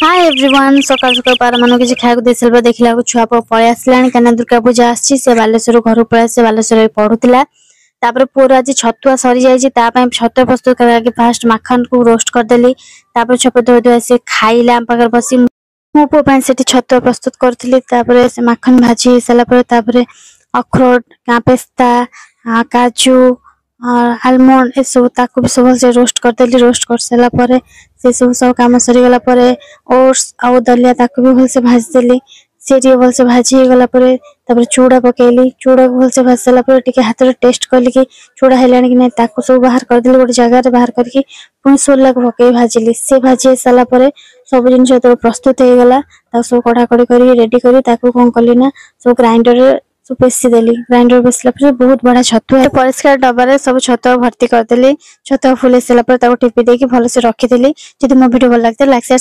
hi everyone सकाल सकाल पार मान किसी खाया दे सारा देखला छुआ पलि आसला कहीं दुर्गा पूजा आसी बालेश्वर घर पलि आसे बालेश्वर पढ़ुला पुअर आज छतुआ सरी जाए छतुआ प्रस्तुत कर फास्ट माखन को रोस्ट करदेली छप धोई धोई आसी खाइला आम पाखे बसी मो पो से छतुआ प्रस्तुत करी से माखन भाजी सारापर अखरोट पेस्ता काजू आलमंड ए सब ताकू भी सब से रोस्ट करदेली रोस्ट कर सारापर से सब कम सरीगला ओट्स आउ दलिया ताकू भी भलसे भाजीदेली सी भलसे भाजी गला चूड़ा पकेली चूड़ा को भलसे भाजी सारापर हाथ में टेस्ट कली कि चूड़ा है कि नहीं ताकू सब बाहर करदेली गोटे जगह बाहर करके पुणी सोला को पकई भाजिली से भाजी सारापर सब जिन प्रस्तुत हो गला सब कड़ाकड़ी कर रेडी कर कौन कली ना सब ग्राइंडर पेसी देली ग्राइंडर पेसला बहुत बड़ा छतुआ परिष्कार डबारे सब छतुआ भर्ती करदेली छतुआ फुले सारापर टिपी देकी भल से रखीदेली जब मो वीडियो भल लगे लाइक शेयर